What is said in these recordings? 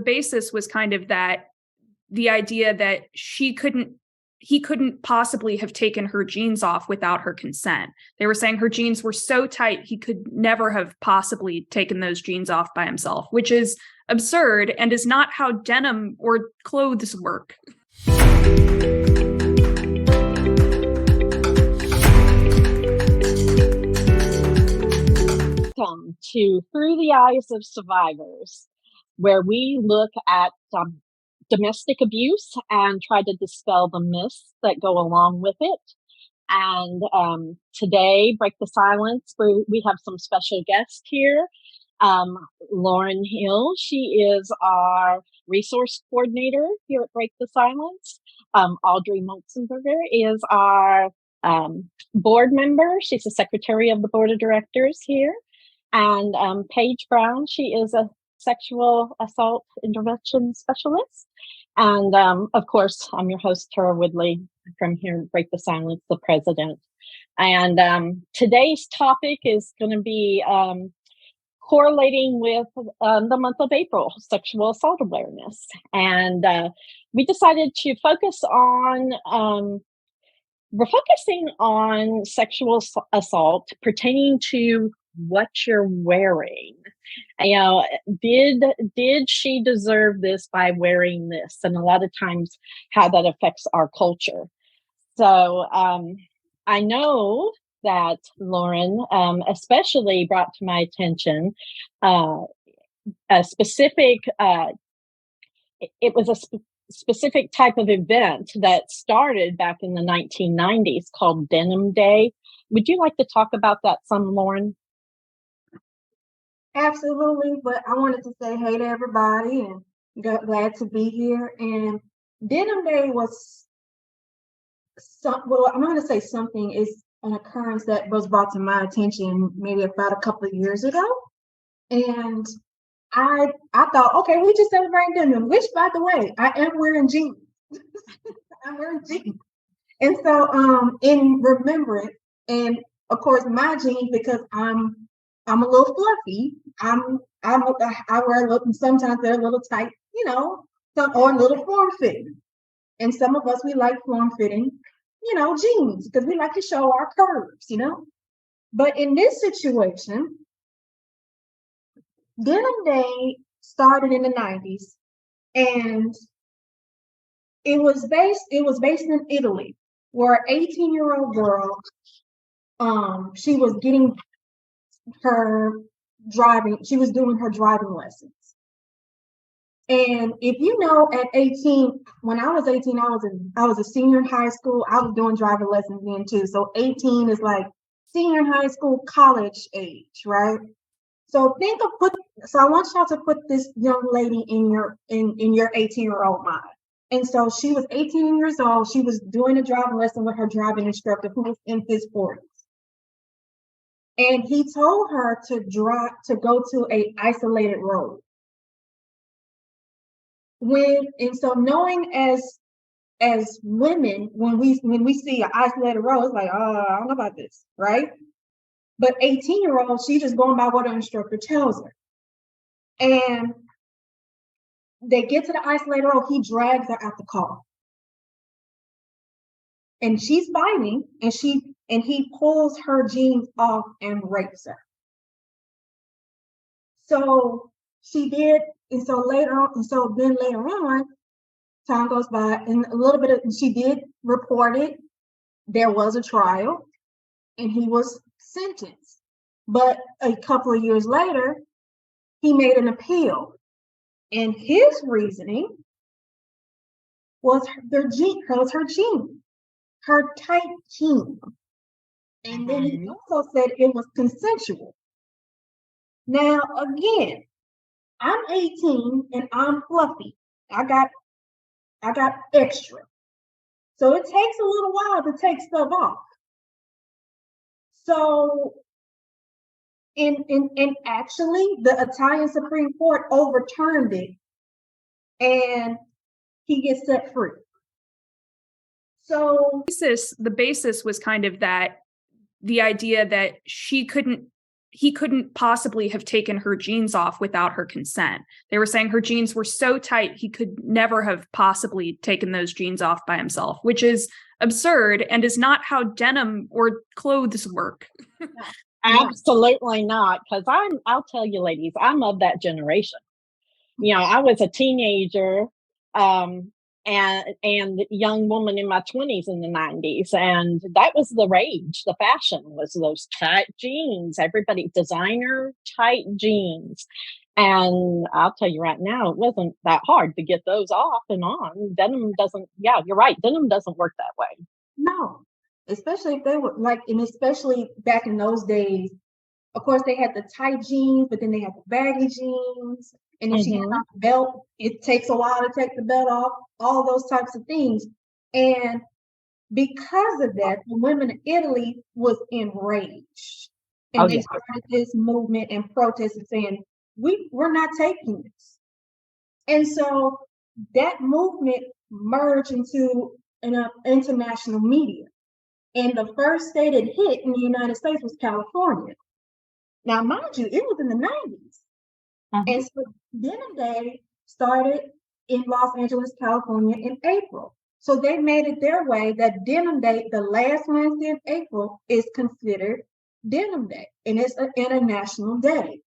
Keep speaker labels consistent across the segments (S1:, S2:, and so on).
S1: basis was kind of that the idea that he couldn't possibly have taken her jeans off without her consent. They were saying her jeans were so tight he could never have possibly taken those jeans off by himself, which is absurd and is not how denim or clothes work.
S2: Welcome to Through the Eyes of Survivors, where we look at domestic abuse and try to dispel the myths that go along with it. And today, Break the Silence, we have some special guests here. Lauren Hill, she is our resource coordinator here at Break the Silence. Audrey Montzenberger is our board member. She's the secretary of the board of directors here. And Paige Brown, she is a sexual assault intervention specialist. And of course, I'm your host, Tara Woodley, from here at Break the Silence, the president. And today's topic is going to be correlating with the month of April, sexual assault awareness. And we decided to focus on, we're focusing on sexual assault pertaining to what you're wearing. You know, did she deserve this by wearing this? And a lot of times how that affects our culture. So I know that Lauren especially brought to my attention a specific, it was a specific type of event that started back in the 1990s called Denim Day. Would you like to talk about that some, Lauren?
S3: Absolutely, but I wanted to say hey to everybody and glad to be here. And Denim Day was I'm going to say something is an occurrence that was brought to my attention maybe about a couple of years ago. And I thought, okay, we just celebrating denim, which, by the way, I am wearing jeans. I'm wearing jeans. And so in remembrance, and of course my jeans, because I'm a little fluffy. I wear a little, sometimes they're a little tight, you know, or a little form fitting. And some of us, we like form fitting, you know, jeans, because we like to show our curves, you know. But in this situation, Denim Day started in the 90s, and it was based in Italy, where an 18-year-old girl, she was getting she was doing her driving lessons. And if you know, at 18, when I was 18, I was a senior in high school. I was doing driving lessons then too. So 18 is like senior in high school, college age, right? So so I want y'all to put this young lady in your 18-year-old mind. And so she was 18 years old. She was doing a driving lesson with her driving instructor, who was in his 40s. And he told her to go to a isolated road. And so knowing as women, when we see an isolated road, it's like, I don't know about this, right? But 18-year-old, she's just going by what her instructor tells her. And they get to the isolated road, he drags her out the car. And she's fighting, and he pulls her jeans off and rapes her. So she did, and so later on, time goes by, and she did report it. There was a trial, and he was sentenced. But a couple of years later, he made an appeal, and his reasoning was her jeans, her tight jeans. And then he also said it was consensual. Now, again, I'm 18 and I'm fluffy. I got extra. So it takes a little while to take stuff off. So, and actually, the Italian Supreme Court overturned it, and he gets set free. So
S1: the basis was kind of that the idea that she couldn't he couldn't possibly have taken her jeans off without her consent. They were saying her jeans were so tight, he could never have possibly taken those jeans off by himself, which is absurd and is not how denim or clothes work.
S2: Absolutely not. Because I'll tell you, ladies, I'm of that generation. I was a teenager, and young woman in my 20s in the 90s, and that was the rage. The fashion was those tight jeans, everybody designer tight jeans. And I'll tell you right now, it wasn't that hard to get those off and on. Denim doesn't, yeah, you're right, denim doesn't work that way.
S3: No, especially if they were like, and especially back in those days, of course they had the tight jeans, but then they had the baggy jeans. And if she had on the belt, it takes a while to take the belt off, all those types of things. And because of that, the women in Italy was enraged. And they started this movement and protest and saying, we're not taking this. And so that movement merged into an international media. And the first state it hit in the United States was California. Now, mind you, it was in the 90s. And so Denim Day started in Los Angeles, California in April. So they made it their way that Denim Day, the last Wednesday of April, is considered Denim Day. And it's an international day.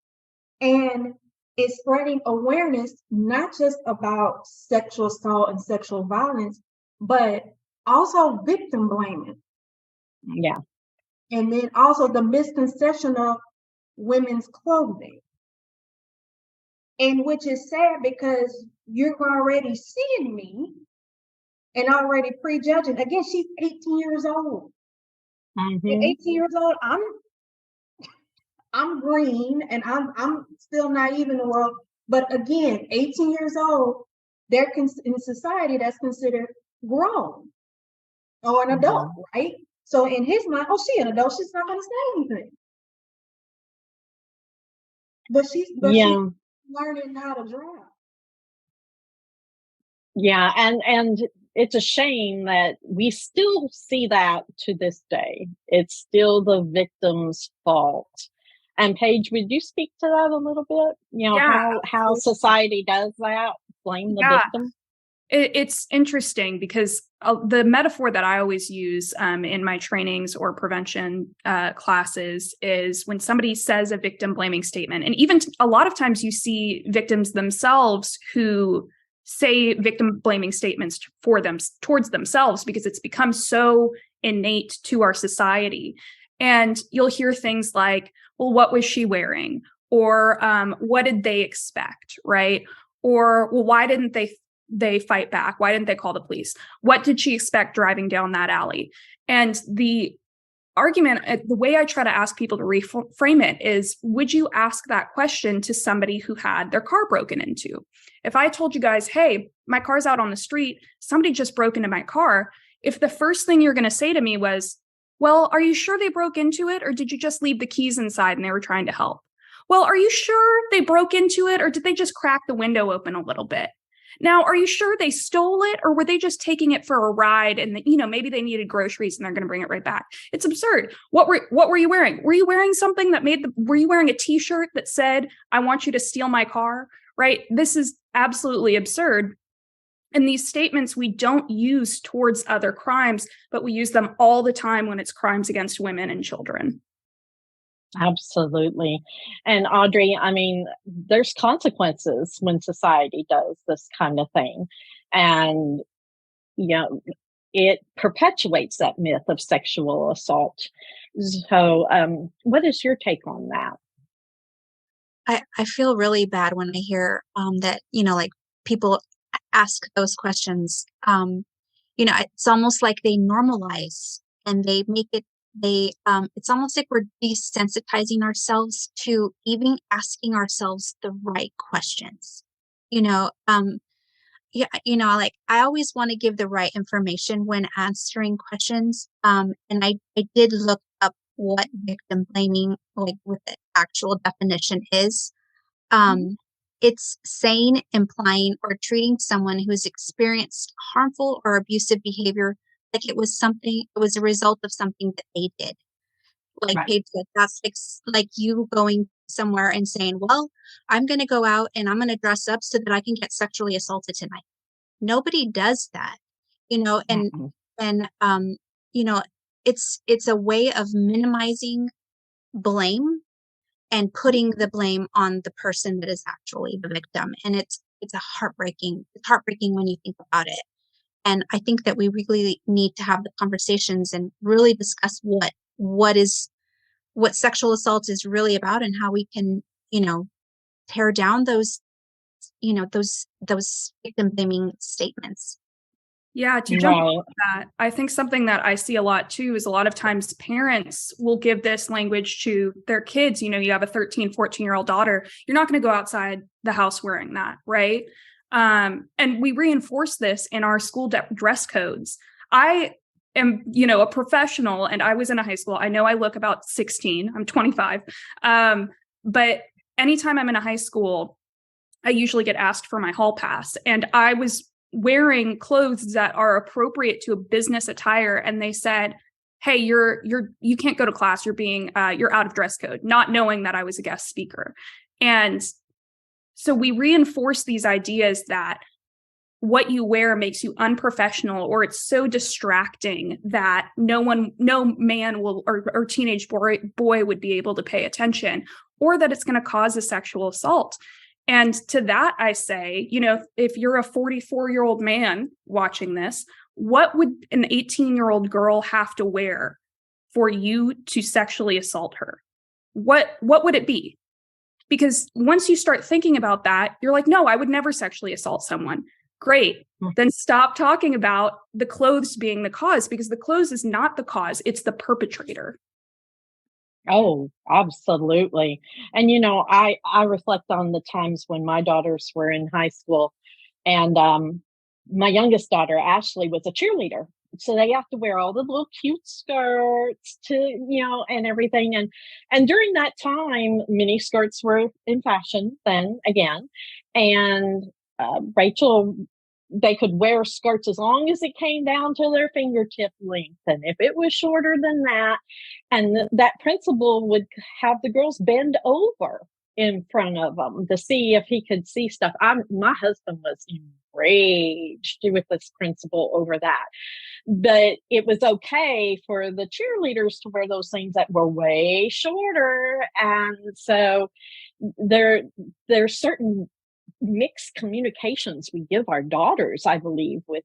S3: And it's spreading awareness, not just about sexual assault and sexual violence, but also victim blaming.
S2: Yeah.
S3: And then also the misconception of women's clothing. And which is sad because you're already seeing me and already prejudging. Again, she's 18 years old. At 18 years old, I'm green and I'm still naive in the world. But again, 18 years old, they're in society that's considered grown or an adult, right? So in his mind, oh, she's an adult, she's not going to say anything. But she's learning how to drive.
S2: Yeah, and it's a shame that we still see that to this day. It's still the victim's fault. And Paige, would you speak to that a little bit? How society does that, blame the victim?
S1: It's interesting because the metaphor that I always use in my trainings or prevention classes is when somebody says a victim blaming statement. And even a lot of times you see victims themselves who say victim blaming statements towards themselves because it's become so innate to our society. And you'll hear things like, well, what was she wearing? Or what did they expect? Right? Or, well, why didn't they fight back? Why didn't they call the police? What did she expect driving down that alley? And the argument, the way I try to ask people to reframe it is, would you ask that question to somebody who had their car broken into? If I told you guys, hey, my car's out on the street, somebody just broke into my car, if the first thing you're going to say to me was, well, are you sure they broke into it? Or did you just leave the keys inside and they were trying to help? Well, are you sure they broke into it? Or did they just crack the window open a little bit? Now, are you sure they stole it, or were they just taking it for a ride and maybe they needed groceries and they're going to bring it right back? It's absurd. What were you wearing? Were you wearing something that were you wearing a t-shirt that said, I want you to steal my car? Right? This is absolutely absurd. And these statements we don't use towards other crimes, but we use them all the time when it's crimes against women and children.
S2: Absolutely. And Audrey, I mean, there's consequences when society does this kind of thing. And, it perpetuates that myth of sexual assault. So what is your take on that?
S4: I feel really bad when I hear that, like people ask those questions. It's almost like they normalize and they make it it's almost like we're desensitizing ourselves to even asking ourselves the right questions. Like I always want to give the right information when answering questions. And I did look up what victim blaming, like what the actual definition is. It's saying, implying, or treating someone who has experienced harmful or abusive behavior like it was a result of something that they did. like
S2: Right.
S4: paid to. That's like you going somewhere and saying, well, I'm going to go out and I'm going to dress up so that I can get sexually assaulted tonight. Nobody does that, and,
S2: Mm-mm.
S4: and, you know, it's a way of minimizing blame and putting the blame on the person that is actually the victim. And it's heartbreaking when you think about it. And I think that we really need to have the conversations and really discuss what sexual assault is really about and how we can, tear down those victim blaming statements.
S1: Yeah, to jump on that, I think something that I see a lot too is a lot of times parents will give this language to their kids. You have a 13, 14-year-old daughter. You're not going to go outside the house wearing that, right? And we reinforce this in our school dress codes. I am, a professional, and I was in a high school. I know I look about 16. I'm 25. But anytime I'm in a high school, I usually get asked for my hall pass. And I was wearing clothes that are appropriate to a business attire, and they said, hey, you can't go to class, you're out of dress code, not knowing that I was a guest speaker. And so we reinforce these ideas that what you wear makes you unprofessional, or it's so distracting that no man will or teenage boy would be able to pay attention, or that it's going to cause a sexual assault. And to that, I say, if you're a 44-year-old man watching this, what would an 18-year-old girl have to wear for you to sexually assault her? What would it be? Because once you start thinking about that, you're like, no, I would never sexually assault someone. Great. Then stop talking about the clothes being the cause, because the clothes is not the cause. It's the perpetrator.
S2: Oh, absolutely. And I reflect on the times when my daughters were in high school, and my youngest daughter, Ashley, was a cheerleader. So they have to wear all the little cute skirts and everything. And during that time, mini skirts were in fashion then again. And Rachel, they could wear skirts as long as it came down to their fingertip length. And if it was shorter than that, and that principal would have the girls bend over in front of them to see if he could see stuff. My husband was enraged with this principal over that. But it was okay for the cheerleaders to wear those things that were way shorter. And so there's certain mixed communications we give our daughters, I believe, with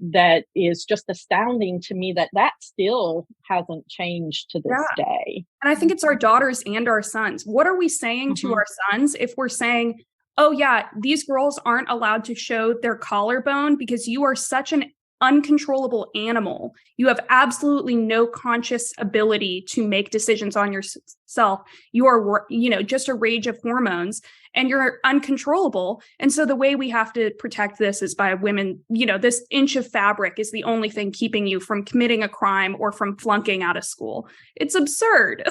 S2: that is just astounding to me that still hasn't changed to this day.
S1: And I think it's our daughters and our sons. What are we saying to our sons if we're saying, oh yeah, these girls aren't allowed to show their collarbone because you are such an uncontrollable animal. You have absolutely no conscious ability to make decisions on yourself. You are, just a rage of hormones, and you're uncontrollable. And so the way we have to protect this is by women, this inch of fabric is the only thing keeping you from committing a crime or from flunking out of school. It's absurd.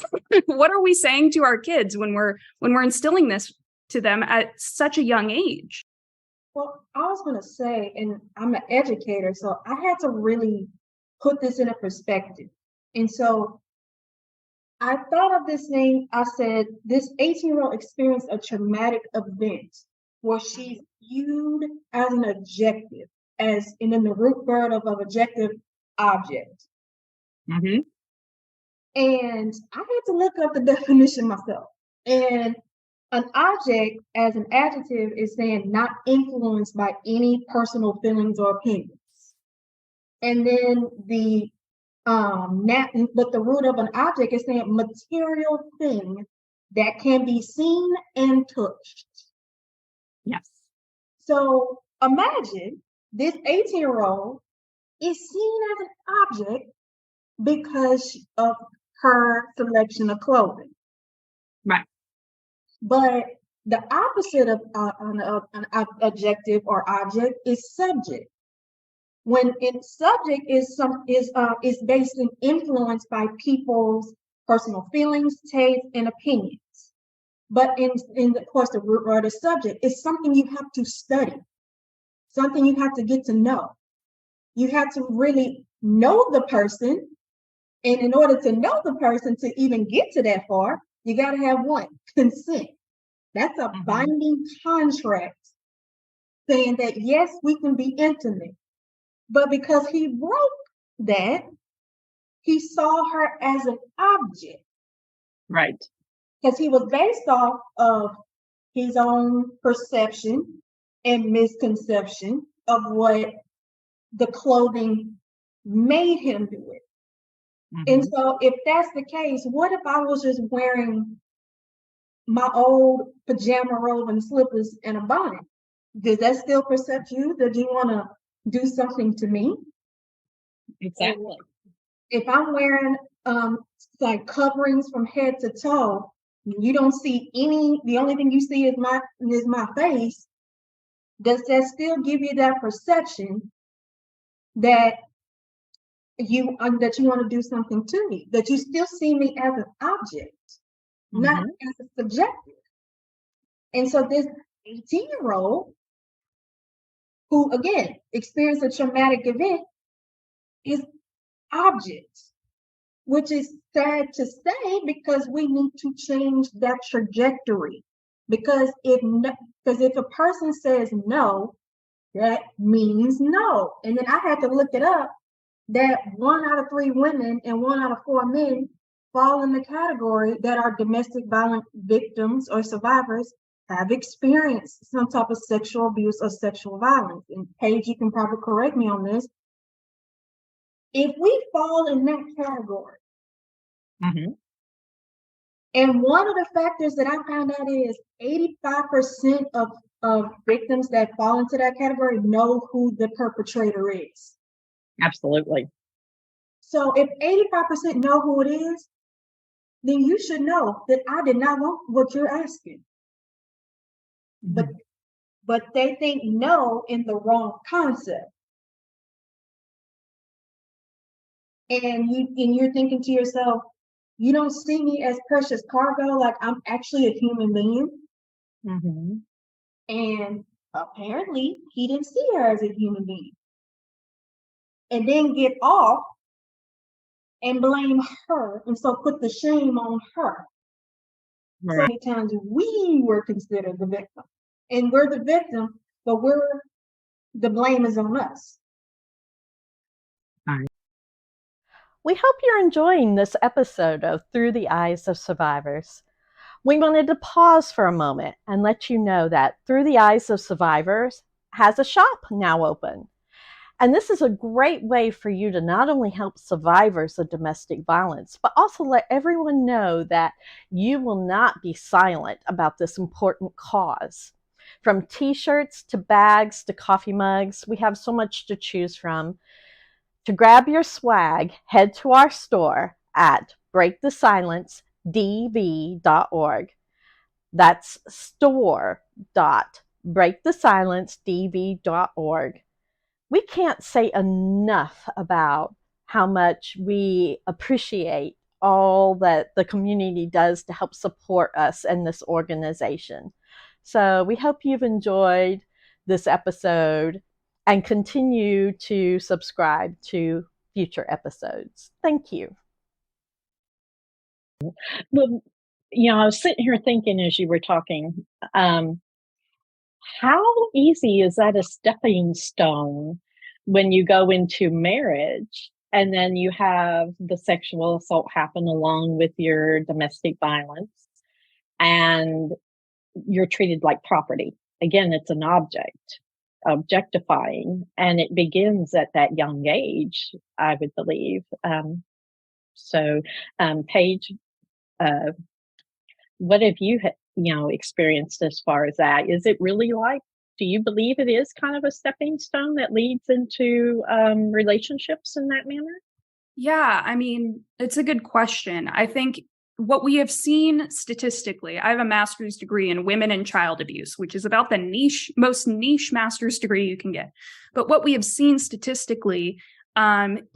S1: What are we saying to our kids when we're instilling this to them at such a young age?
S3: Well, I was going to say, and I'm an educator, so I had to really put this in a perspective. And so I thought of this name. I said, this 18-year-old experienced a traumatic event where she's viewed as an objective, as in the root word of objective object.
S2: Mm-hmm.
S3: And I had to look up the definition myself. And an object as an adjective is saying not influenced by any personal feelings or opinions. And then but the root of an object is saying material thing that can be seen and touched.
S2: Yes.
S3: So imagine this 18-year-old is seen as an object because of her selection of clothing.
S2: Right.
S3: But the opposite of an adjective or object is subject. When subject is based and influenced by people's personal feelings, tastes, and opinions. But of course, the root word of subject is something you have to study, something you have to get to know. You have to really know the person And in order to know the person to even get to that far, you got to have what? Consent. That's a binding contract saying that, yes, we can be intimate. But because he broke that, he saw her as an object.
S2: Right.
S3: Because he was based off of his own perception and misconception of what the clothing made him do it. And so if that's the case, what if I was just wearing my old pajama robe and slippers and a bonnet? Does that still perceive you? Did you want to do something to me?
S2: Exactly.
S3: And if I'm wearing like coverings from head to toe, you don't see the only thing you see is my face. Does that still give you that perception that you want to do something to me? That you still see me as an object, not as a subjective? And so this 18-year-old who again experienced a traumatic event is object, which is sad to say because we need to change that trajectory. Because if a person says no, that means no. And then I had to look it up that 1 out of 3 women and 1 out of 4 men fall in the category that are domestic violence victims or survivors have experienced some type of sexual abuse or sexual violence. And Paige, you can probably correct me on this. If we fall in that category, and one of the factors that I found out is 85% of victims that fall into that category know who the perpetrator is.
S2: Absolutely.
S3: So if 85% know who it is, then you should know that I did not want what you're asking. But they think no in the wrong concept. And you're thinking to yourself, you don't see me as precious cargo, like I'm actually a human being. And apparently he didn't see her as a human being. And then get off and blame her, and so put the shame on her. Right. So many times we were considered the victim. And we're the victim, but the blame is on us.
S5: We hope you're enjoying this episode of Through the Eyes of Survivors. We wanted to pause for a moment and let you know that Through the Eyes of Survivors has a shop now open. And this is a great way for you to not only help survivors of domestic violence, but also let everyone know that you will not be silent about this important cause. From t-shirts to bags to coffee mugs, we have so much to choose from. To grab your swag, head to our store at breakthesilencedv.org. That's store.breakthesilencedv.org. We can't say enough about how much we appreciate all that the community does to help support us and this organization. So we hope you've enjoyed this episode and continue to subscribe to future episodes. Thank you.
S2: Well, I was sitting here thinking as you were talking, how easy is that a stepping stone when you go into marriage and then you have the sexual assault happen along with your domestic violence and you're treated like property? Again, it's an objectifying, and it begins at that young age, I would believe. Paige, what have you experienced as far as that? Is it really do you believe it is kind of a stepping stone that leads into relationships in that manner?
S1: Yeah, I mean, it's a good question. I think what we have seen statistically, I have a master's degree in women and child abuse, which is about the most niche master's degree you can get. But what we have seen statistically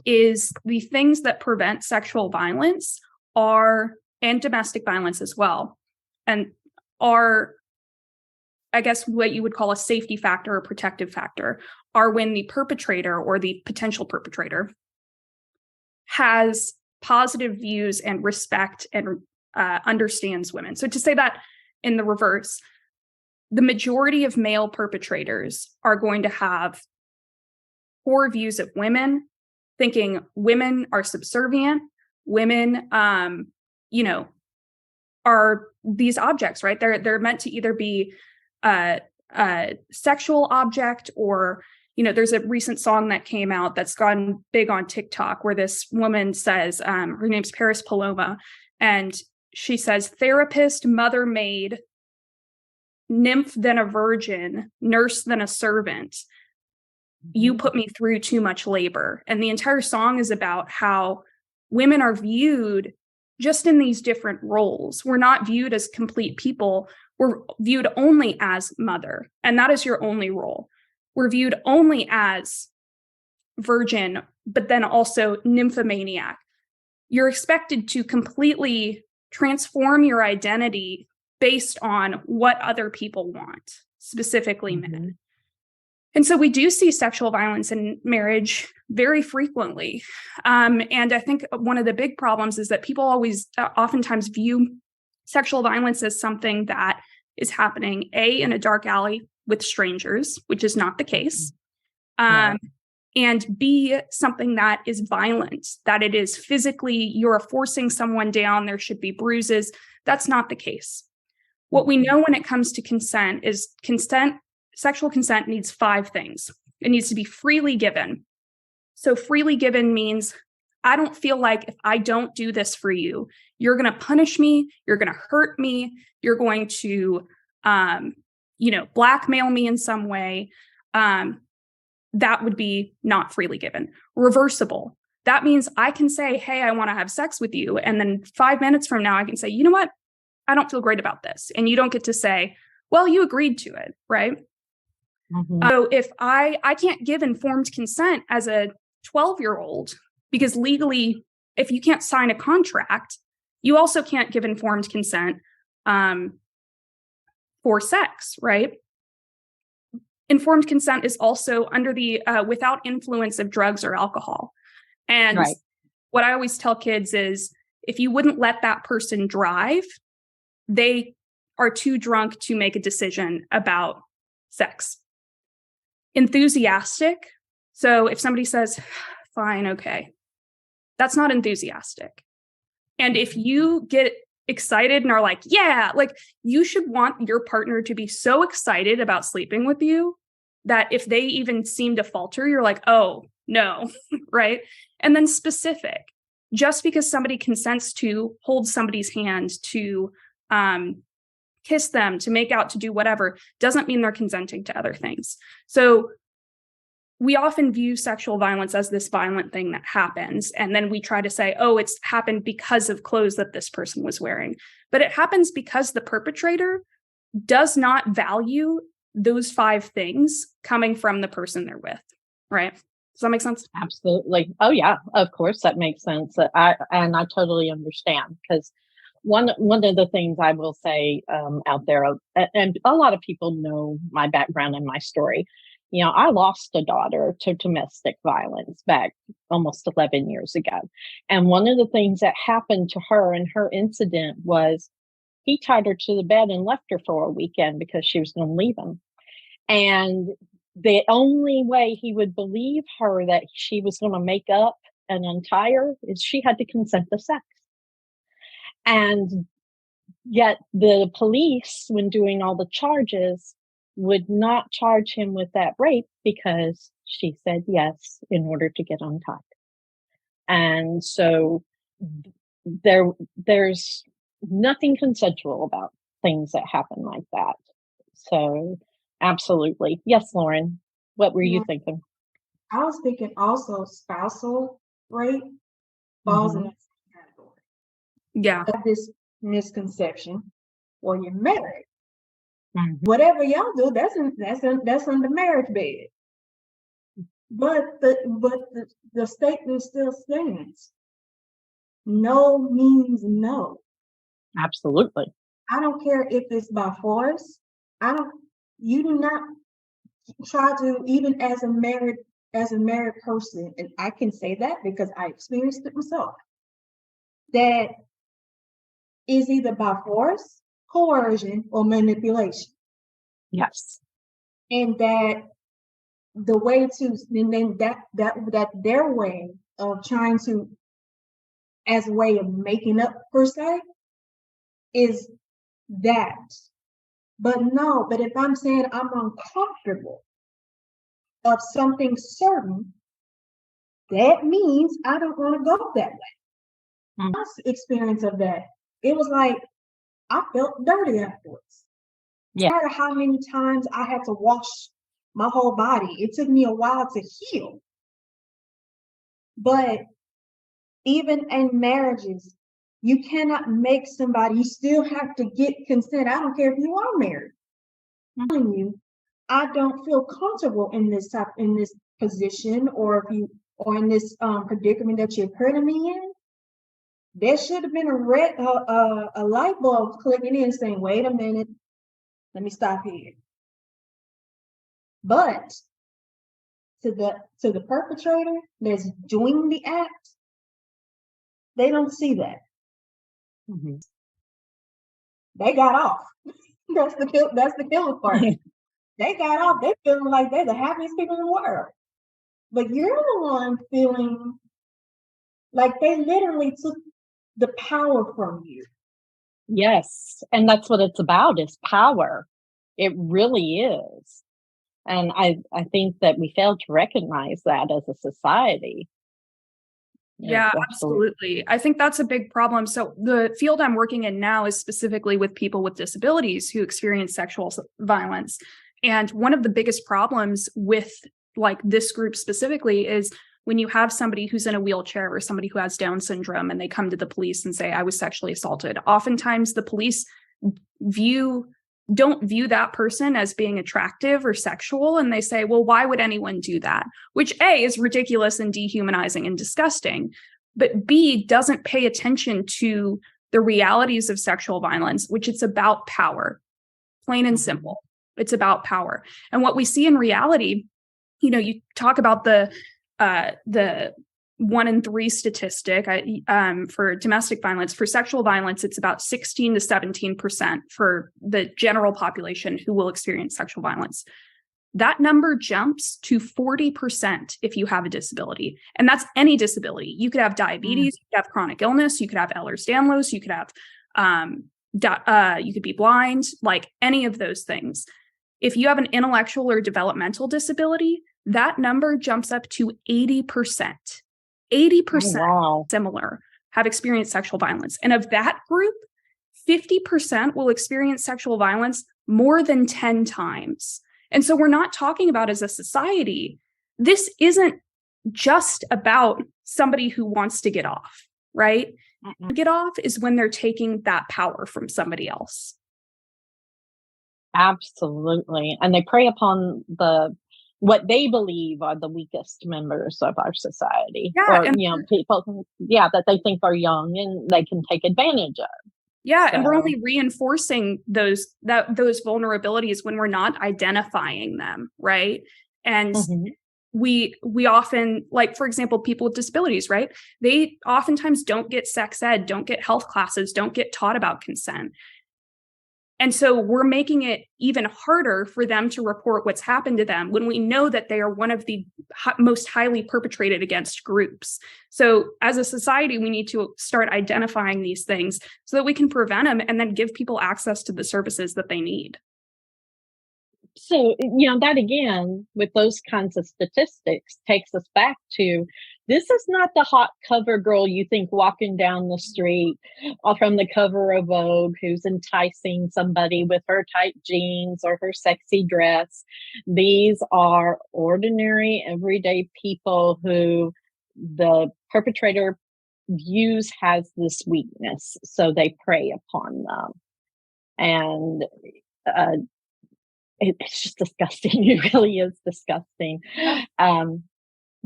S1: is the things that prevent sexual violence and domestic violence as well, and are, I guess, what you would call a safety factor or protective factor, are when the perpetrator or the potential perpetrator has positive views and respect and understands women. So to say that in the reverse, the majority of male perpetrators are going to have poor views of women, thinking women are subservient, women, are these objects, right? They're meant to either be a sexual object, or, there's a recent song that came out that's gone big on TikTok where this woman says, her name's Paris Paloma, and she says, therapist, mother, maid, nymph, then a virgin, nurse, then a servant. You put me through too much labor. And the entire song is about how women are viewed just in these different roles. We're not viewed as complete people. We're viewed only as mother, and that is your only role. We're viewed only as virgin, but then also nymphomaniac. You're expected to completely transform your identity based on what other people want, specifically men. And so we do see sexual violence in marriage very frequently. And I think one of the big problems is that people oftentimes view sexual violence as something that is happening, A, in a dark alley with strangers, which is not the case, and B, something that is violent, that it is physically, you're forcing someone down, there should be bruises. That's not the case. What we know when it comes to consent is sexual consent needs 5 things. It needs to be freely given. So freely given means I don't feel like if I don't do this for you, you're going to punish me, you're going to hurt me, you're going to, blackmail me in some way. That would be not freely given. Reversible. That means I can say, hey, I want to have sex with you. And then 5 minutes from now, I can say, you know what? I don't feel great about this. And you don't get to say, well, you agreed to it, right? So if I can't give informed consent as a 12-year-old, because legally, if you can't sign a contract, you also can't give informed consent for sex, right? Informed consent is also under the without influence of drugs or alcohol. And what I always tell kids is, if you wouldn't let that person drive, they are too drunk to make a decision about sex. Enthusiastic. So if somebody says, fine, okay, that's not enthusiastic. And if you get excited and are like, yeah, like, you should want your partner to be so excited about sleeping with you that if they even seem to falter, you're like, oh, no, right? And then specific. Just because somebody consents to hold somebody's hand, to kiss them, to make out, to do whatever, doesn't mean they're consenting to other things. So we often view sexual violence as this violent thing that happens. And then we try to say, oh, it's happened because of clothes that this person was wearing. But it happens because the perpetrator does not value those 5 things coming from the person they're with, right? Does that make sense?
S2: Absolutely. Oh, yeah, of course, that makes sense. I totally understand, because one of the things I will say out there, and a lot of people know my background and my story. I lost a daughter to domestic violence back almost 11 years ago. And one of the things that happened to her in her incident was he tied her to the bed and left her for a weekend because she was going to leave him. And the only way he would believe her that she was going to make up and untie her is she had to consent to sex. And yet the police, when doing all the charges, would not charge him with that rape because she said yes in order to get untied. And so there's nothing consensual about things that happen like that. So absolutely. Yes, Lauren, what were you thinking?
S3: I was thinking also spousal rape falls in that same category.
S1: Yeah.
S3: This misconception, well, you're married. Whatever y'all do, that's under marriage bed. But the statement still stands. No means no.
S2: Absolutely.
S3: I don't care if it's by force. You do not try to, even as a married person, and I can say that because I experienced it myself. that is either by force, coercion, or manipulation.
S2: Yes.
S3: And that the way to, and then that their way of trying to, as a way of making up per se, is that. But no, but if I'm saying I'm uncomfortable of something certain, that means I don't want to go that way.
S2: Mm.
S3: My experience of that, it was like I felt dirty afterwards.
S2: Yeah.
S3: No matter how many times I had to wash my whole body, it took me a while to heal. But even in marriages, you cannot make somebody, you still have to get consent. I don't care if you are married. I'm telling you, I don't feel comfortable in this position, or if you, or in this predicament that you're putting me in. There should have been a light bulb clicking in saying, wait a minute, let me stop here. But to the perpetrator that's doing the act, they don't see that.
S2: Mm-hmm.
S3: They got off. That's the killer part. They got off. They feeling like they're the happiest people in the world. But you're the one feeling like they literally took the power from you.
S2: Yes. And that's what it's about, is power. It really is. And I think that we fail to recognize that as a society.
S1: Yeah, absolutely. I think that's a big problem. So the field I'm working in now is specifically with people with disabilities who experience sexual violence. And one of the biggest problems with like this group specifically is when you have somebody who's in a wheelchair or somebody who has Down syndrome and they come to the police and say, I was sexually assaulted. Oftentimes the police don't view that person as being attractive or sexual. And they say, well, why would anyone do that? Which A, is ridiculous and dehumanizing and disgusting, but B, doesn't pay attention to the realities of sexual violence, which it's about power, plain and simple. It's about power. And what we see in reality, you know, you talk about the 1 in 3 statistic for domestic violence. For sexual violence, it's about 16 to 17% for the general population who will experience sexual violence. That number jumps to 40% if you have a disability. And that's any disability. You could have diabetes, you could have chronic illness, you could have Ehlers-Danlos, you could have, you could be blind, like any of those things. If you have an intellectual or developmental disability, that number jumps up to 80%. 80% similar have experienced sexual violence. And of that group, 50% will experience sexual violence more than 10 times. And so we're not talking about, as a society, this isn't just about somebody who wants to get off, right? Get off is when they're taking that power from somebody else.
S2: Absolutely. And they prey upon what they believe are the weakest members of our society,
S1: yeah,
S2: or people that they think are young and they can take advantage of.
S1: Yeah, and we're only reinforcing those vulnerabilities when we're not identifying them, right? And we often, like, for example, people with disabilities, right? They oftentimes don't get sex ed, don't get health classes, don't get taught about consent. And so we're making it even harder for them to report what's happened to them when we know that they are one of the most highly perpetrated against groups. So as a society, we need to start identifying these things so that we can prevent them and then give people access to the services that they need.
S2: So, that again, with those kinds of statistics, takes us back to, this is not the hot cover girl you think walking down the street or from the cover of Vogue who's enticing somebody with her tight jeans or her sexy dress. These are ordinary, everyday people who the perpetrator views has this weakness, so they prey upon them. And it's just disgusting. It really is disgusting.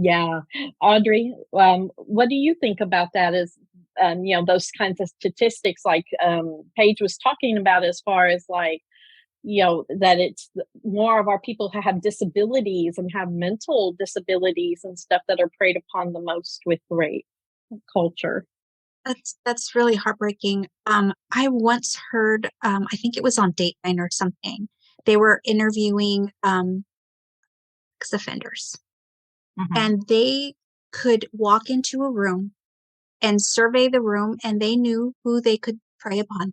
S2: Yeah. Audrey, what do you think about that as, those kinds of statistics like Paige was talking about, as far as like, that it's more of our people who have disabilities and have mental disabilities and stuff that are preyed upon the most with rape culture?
S4: That's really heartbreaking. I once heard, I think it was on Dateline or something. They were interviewing ex-offenders, and they could walk into a room and survey the room, and they knew who they could prey upon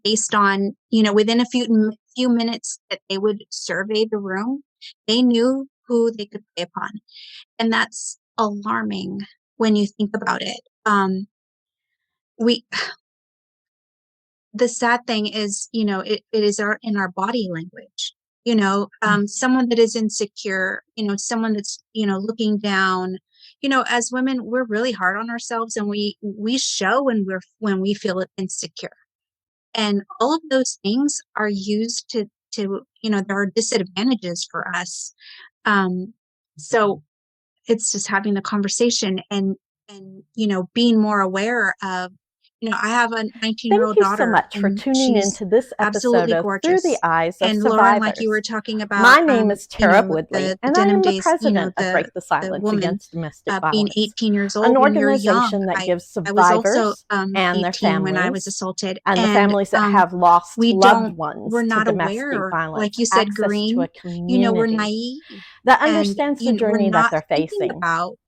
S4: based on, within a few minutes that they would survey the room, they knew who they could prey upon. And that's alarming when you think about it. We The sad thing is, it is in our body language. Someone that is insecure, someone that's, looking down. As women, we're really hard on ourselves, and we show when we feel insecure. And all of those things are used to there are disadvantages for us. So it's just having the conversation and being more aware of, I have a 19-year-old
S5: Thank you
S4: daughter.
S5: so much for tuning into this episode
S4: absolutely
S5: of
S4: gorgeous.
S5: Through the Eyes of
S4: And
S5: Survivors.
S4: Lauren, like you were talking about,
S5: my name is Tara Woodley, and I am the
S4: days,
S5: president of Break the Silence
S4: woman,
S5: Against Domestic
S4: being
S5: Violence,
S4: 18 years old
S5: an
S4: when you're
S5: organization
S4: young.
S5: that gives
S4: I was
S5: survivors
S4: also
S5: and their
S4: 18 when I was
S5: families
S4: assaulted,
S5: and the families that have lost loved ones
S4: we're
S5: to
S4: not
S5: domestic
S4: aware,
S5: violence
S4: like you said,
S5: access
S4: Green,
S5: to a community
S4: we're naive
S5: that
S4: and
S5: understands the
S4: we're
S5: journey that
S4: not
S5: they're
S4: thinking
S5: facing.
S4: about,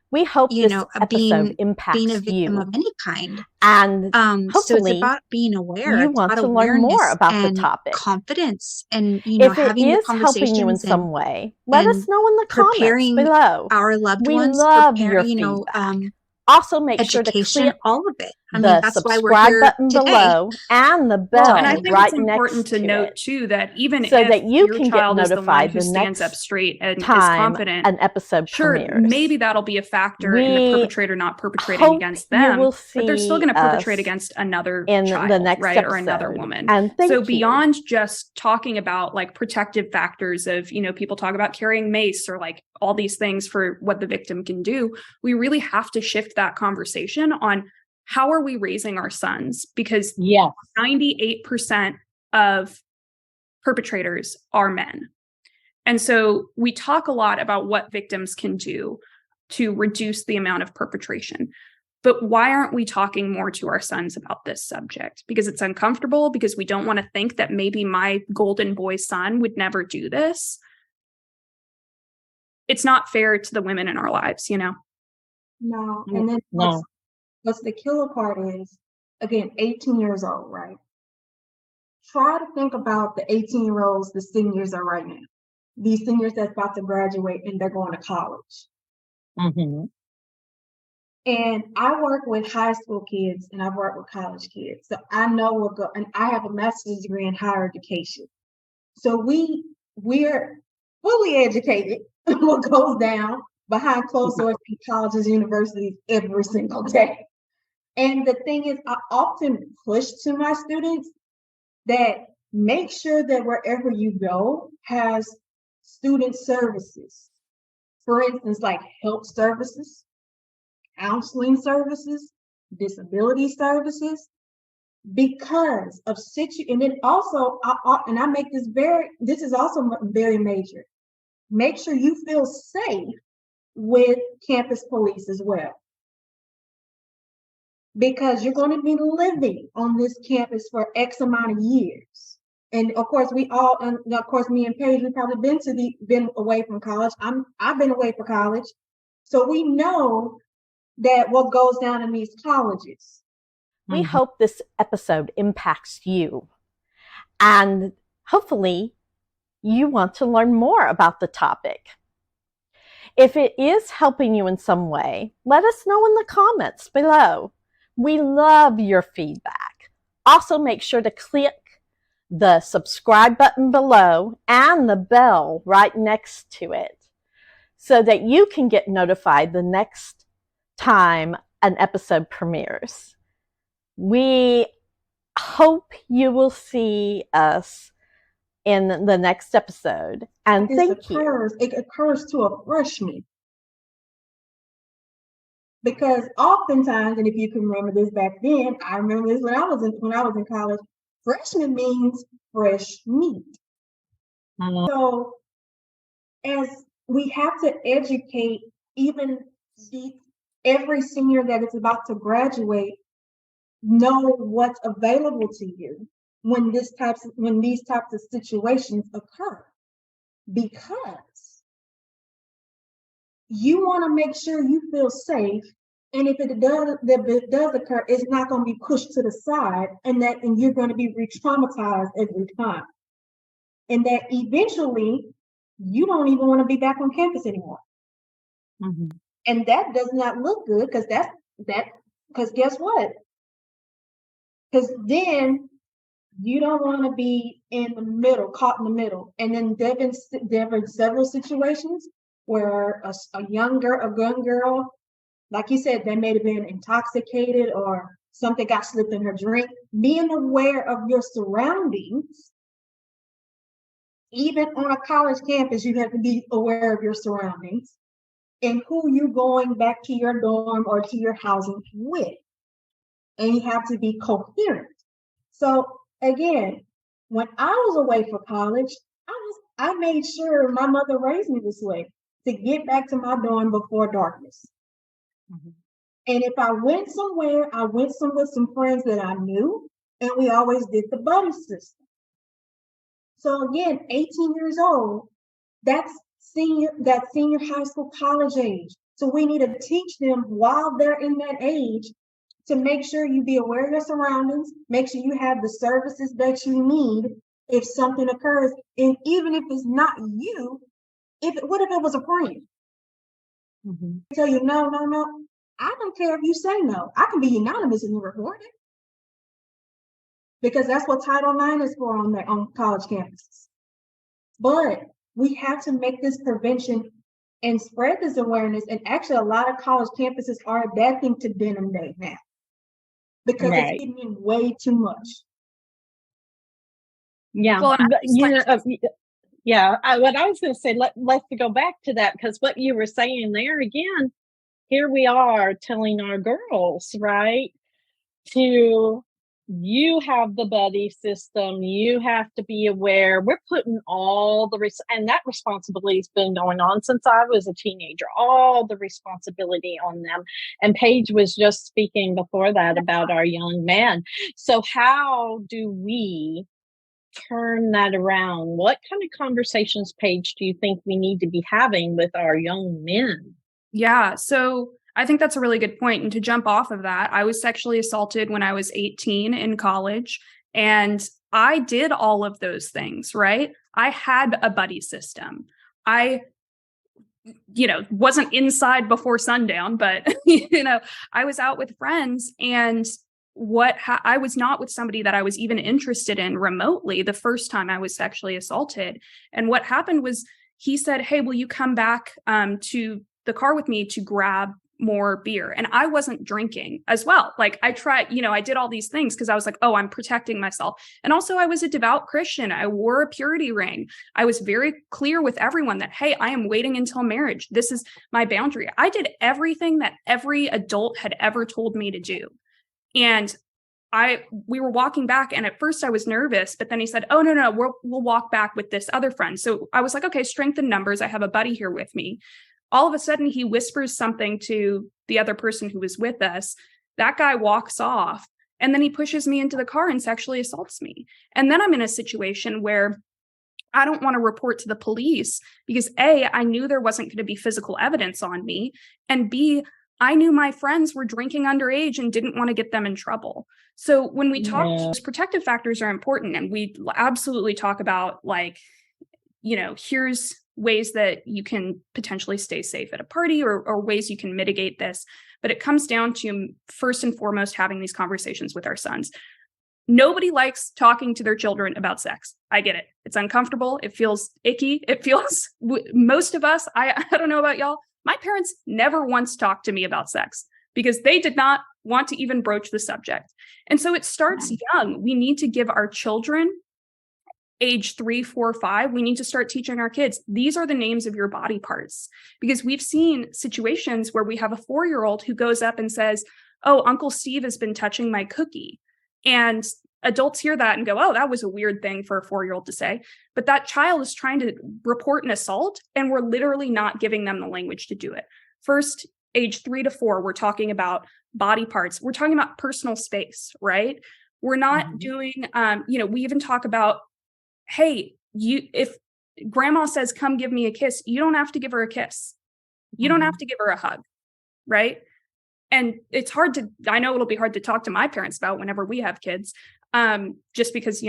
S5: We hope this episode
S4: being a
S5: impacts
S4: victim of
S5: you,
S4: any kind.
S5: and
S4: So it's
S5: hopefully
S4: about being aware.
S5: you
S4: It's
S5: want
S4: about
S5: to learn more
S4: awareness
S5: about the
S4: and
S5: topic.
S4: confidence, and
S5: If it
S4: having the
S5: is helping you in
S4: conversations
S5: some way, let us
S4: and
S5: know in the comments
S4: preparing
S5: below.
S4: our loved
S5: We
S4: ones,
S5: love your feedback. Also, make sure to
S4: education,
S5: click
S4: all of it. I mean,
S5: the
S4: that's why we're
S5: subscribe
S4: here
S5: button
S4: today.
S5: below and the
S1: Well,
S5: bell
S1: and I think
S5: right
S1: it's important
S5: next
S1: to note
S5: it,
S1: too that even
S5: so
S1: if
S5: that you
S1: your
S5: can get
S1: child is the one
S5: notified
S1: who
S5: the
S1: stands up
S5: next
S1: straight and is
S5: time
S1: confident,
S5: an episode
S1: sure,
S5: premieres.
S1: maybe that'll be a factor in the
S5: We
S1: perpetrator not perpetrating
S5: hope
S1: against
S5: you
S1: them,
S5: will
S1: but they're still
S5: see
S1: going to perpetrate
S5: us
S1: against another
S5: in the
S1: child,
S5: next
S1: right, or another
S5: episode.
S1: woman.
S5: And thank
S1: So
S5: you.
S1: beyond just talking about like protective factors of, people talk about carrying mace or like all these things for what the victim can do, we really have to shift that conversation on how are we raising our sons? Because 98% of perpetrators are men. And so we talk a lot about what victims can do to reduce the amount of perpetration. But why aren't we talking more to our sons about this subject? Because it's uncomfortable, because we don't want to think that maybe my golden boy son would never do this. It's not fair to the women in our lives,
S3: No. And then what's the killer part is, again, 18 years old, right? Try to think about the 18-year-olds the seniors are right now. These seniors that's about to graduate and they're going to college. And I work with high school kids and I've worked with college kids. So I know and I have a master's degree in higher education. So we're fully educated what goes down behind closed doors in colleges and universities every single day. And the thing is, I often push to my students that make sure that wherever you go has student services. For instance, like help services, counseling services, disability services, because of and then also, and I make this is also very major. Make sure you feel safe with campus police as well. Because you're going to be living on this campus for X amount of years. And of course, me and Paige, we've probably been away from college. I've been away from college. So we know that what goes down in these colleges.
S5: We hope this episode impacts you. And hopefully you want to learn more about the topic. If it is helping you in some way, let us know in the comments below. We love your feedback. Also, make sure to click the subscribe button below and the bell right next to it so that you can get notified the next time an episode premieres. We hope you will see us in the next episode. And thank you.
S3: It occurs to a freshman. Because oftentimes, and if you can remember this back then, I remember this when I was in college, freshman means fresh meat. So as we have to educate even every senior that is about to graduate know what's available to you when these types of situations occur, because you want to make sure you feel safe. And if it does occur, it's not going to be pushed to the side, and you're going to be re-traumatized every time. And that eventually you don't even want to be back on campus anymore.
S2: Mm-hmm.
S3: And that does not look good, because because guess what? Because then you don't want to be caught in the middle. And then there have been several situations where a young girl, like you said, they may have been intoxicated or something got slipped in her drink. Being aware of your surroundings, even on a college campus, you have to be aware of your surroundings and who you're going back to your dorm or to your housing with. And you have to be coherent. So again, when I was away for college, I made sure my mother raised me this way, to get back to my dorm before darkness. Mm-hmm. And if I went somewhere, I went with some friends that I knew, and we always did the buddy system. So again, 18 years old, that's senior high school, college age. So we need to teach them while they're in that age to make sure you be aware of your surroundings, make sure you have the services that you need if something occurs. And even if it's not you, what if it was a friend? Mm-hmm. They tell you, no, I don't care if you say no. I can be anonymous in the recording. Because that's what Title IX is for on college campuses. But we have to make this prevention and spread this awareness. And actually, a lot of college campuses are adapting to denim day now, because it's getting in way too much.
S2: Yeah.
S1: Well,
S2: what I was going to say, let's go back to that, because what you were saying there again, here we are telling our girls, right, you have the buddy system, you have to be aware. We're putting all and that responsibility has been going on since I was a teenager, all the responsibility on them. And Paige was just speaking before that about our young men. So how do we turn that around? What kind of conversations, Paige, do you think we need to be having with our young men?
S1: Yeah, so I think that's a really good point. And to jump off of that, I was sexually assaulted when I was 18 in college, and I did all of those things, right? I had a buddy system. I wasn't inside before sundown, but I was out with friends, and I was not with somebody that I was even interested in remotely the first time I was sexually assaulted. And what happened was, he said, "Hey, will you come back to the car with me to grab more beer?" And I wasn't drinking as well. Like, I tried, I did all these things because I was like, oh, I'm protecting myself. And also, I was a devout Christian. I wore a purity ring. I was very clear with everyone that, hey, I am waiting until marriage. This is my boundary. I did everything that every adult had ever told me to do. And we were walking back, and at first I was nervous, but then he said, "Oh, no, we'll walk back with this other friend." So I was like, okay, strength in numbers. I have a buddy here with me. All of a sudden, he whispers something to the other person who was with us. That guy walks off, and then he pushes me into the car and sexually assaults me. And then I'm in a situation where I don't want to report to the police because A, I knew there wasn't going to be physical evidence on me, and B, I knew my friends were drinking underage and didn't want to get them in trouble. So when we talk, those protective factors are important, and we absolutely talk about, like, here's ways that you can potentially stay safe at a party, or ways you can mitigate this. But it comes down to, first and foremost, having these conversations with our sons. Nobody likes talking to their children about sex. I get it. It's uncomfortable. It feels icky. It feels, most of us, I don't know about y'all, my parents never once talked to me about sex because they did not want to even broach the subject. And so it starts young. We need to give our children, age 3, 4, 5, we need to start teaching our kids, these are the names of your body parts. Because we've seen situations where we have a 4-year-old who goes up and says, "Oh, Uncle Steve has been touching my cookie." And adults hear that and go, "Oh, that was a weird thing for a 4-year-old to say." But that child is trying to report an assault, and we're literally not giving them the language to do it. First, age 3 to 4, we're talking about body parts. We're talking about personal space, right? We're not doing, we even talk about, hey, if grandma says, come give me a kiss, you don't have to give her a kiss. You don't have to give her a hug, right? And it's I know it'll be hard to talk to my parents about whenever we have kids, just because,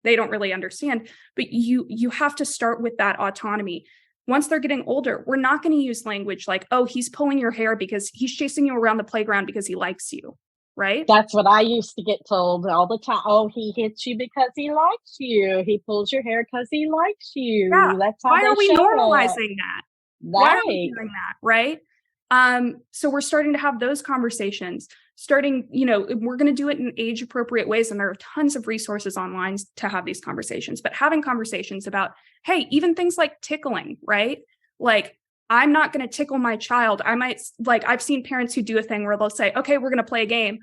S1: they don't really understand, but you have to start with that autonomy. Once they're getting older, we're not going to use language like, oh, he's pulling your hair because he's chasing you around the playground because he likes you, right?
S2: That's what I used to get told all the time. Oh, he hits you because he likes you. He pulls your hair because he likes you.
S1: Yeah.
S2: That's how
S1: Why are we normalizing
S2: it.
S1: that?
S2: Right.
S1: Why are we doing that, right? So we're starting to have those conversations, we're going to do it in age appropriate ways. And there are tons of resources online to have these conversations, but having conversations about, hey, even things like tickling, right? Like, I'm not going to tickle my child. I've seen parents who do a thing where they'll say, okay, we're going to play a game.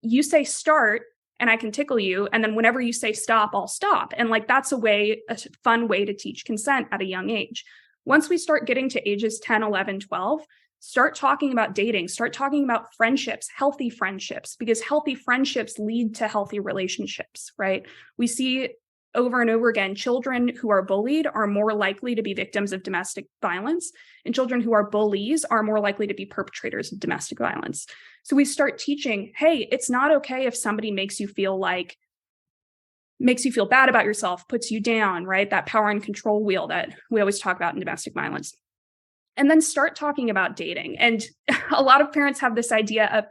S1: You say start and I can tickle you. And then whenever you say stop, I'll stop. And that's a fun way to teach consent at a young age. Once we start getting to ages 10, 11, 12, start talking about dating, start talking about friendships, healthy friendships, because healthy friendships lead to healthy relationships, right? We see over and over again, children who are bullied are more likely to be victims of domestic violence, and children who are bullies are more likely to be perpetrators of domestic violence. So we start teaching, hey, it's not okay if somebody makes you feel bad about yourself, puts you down, right? That power and control wheel that we always talk about in domestic violence. And then start talking about dating. And a lot of parents have this idea of,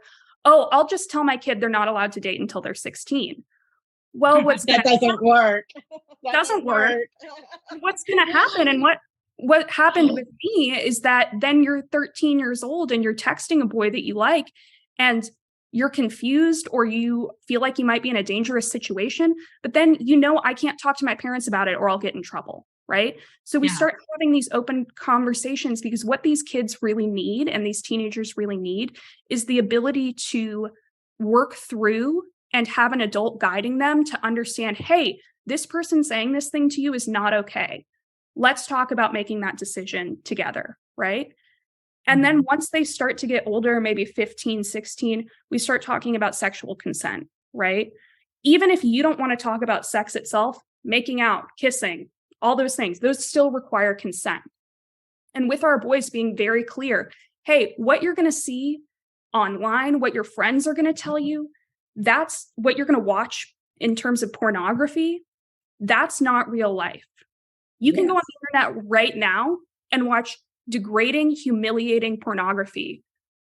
S1: oh, I'll just tell my kid they're not allowed to date until they're 16. Well,
S2: that doesn't work.
S1: That doesn't work. What's going to happen? And what happened with me is that then you're 13 years old and you're texting a boy that you like, and you're confused or you feel like you might be in a dangerous situation, but then I can't talk to my parents about it or I'll get in trouble, right? So we start having these open conversations, because what these kids really need and these teenagers really need is the ability to work through and have an adult guiding them to understand, hey, this person saying this thing to you is not okay. Let's talk about making that decision together, right? And then once they start to get older, maybe 15, 16, we start talking about sexual consent, right? Even if you don't want to talk about sex itself, making out, kissing, all those things, those still require consent. And with our boys being very clear, hey, what you're going to see online, what your friends are going to tell you, that's what you're going to watch in terms of pornography. That's not real life. You can go on the internet right now and watch degrading, humiliating pornography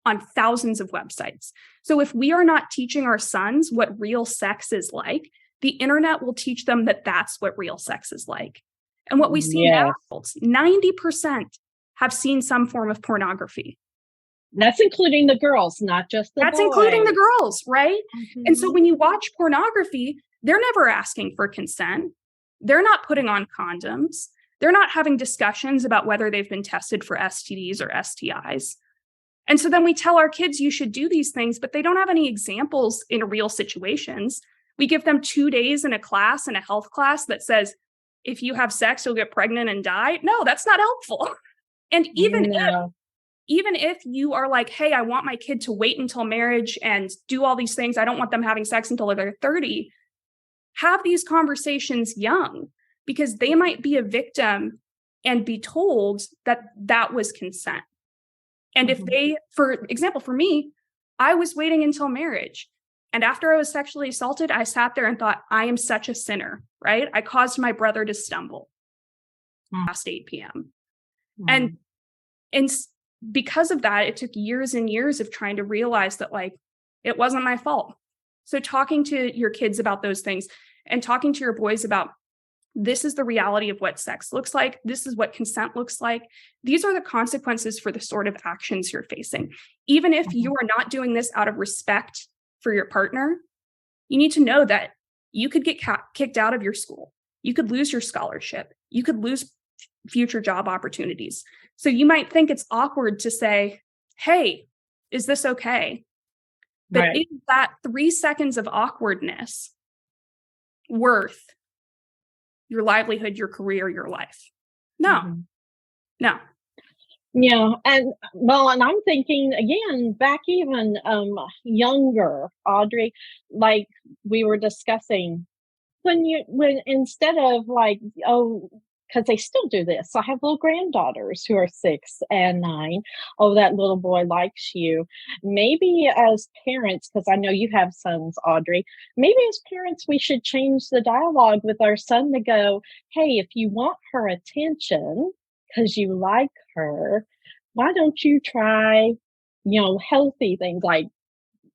S1: on thousands of websites. So if we are not teaching our sons what real sex is like, the internet will teach them that that's what real sex is like. And what we see now, 90% have seen some form of pornography.
S2: That's including the girls, not just the boys.
S1: That's including the girls, right? And so when you watch pornography, they're never asking for consent. They're not putting on condoms. They're not having discussions about whether they've been tested for STDs or STIs. And so then we tell our kids you should do these things, but they don't have any examples in real situations. We give them 2 days in a health class that says, if you have sex, you'll get pregnant and die. No, that's not helpful. And even if you are like, hey, I want my kid to wait until marriage and do all these things, I don't want them having sex until they're 30, have these conversations young, because they might be a victim and be told that that was consent. And if for example, for me, I was waiting until marriage. And after I was sexually assaulted, I sat there and thought, I am such a sinner, right? I caused my brother to stumble past 8 p.m. And because of that, it took years and years of trying to realize that it wasn't my fault. So talking to your kids about those things and talking to your boys about, this is the reality of what sex looks like. This is what consent looks like. These are the consequences for the sort of actions you're facing. Even if you are not doing this out of respect for your partner, you need to know that you could get kicked out of your school. You could lose your scholarship. You could lose future job opportunities. So you might think it's awkward to say, hey, is this okay? But is that 3 seconds of awkwardness worth your livelihood, your career, your life? No.
S2: Yeah, and well, and I'm thinking again back even younger, Audrey, like we were discussing when instead of like, oh, because they still do this. I have little granddaughters who are 6 and 9. Oh, that little boy likes you. Maybe as parents, because I know you have sons, Audrey, maybe as parents we should change the dialogue with our son to go, hey, if you want her attention because you like her, why don't you try, healthy things like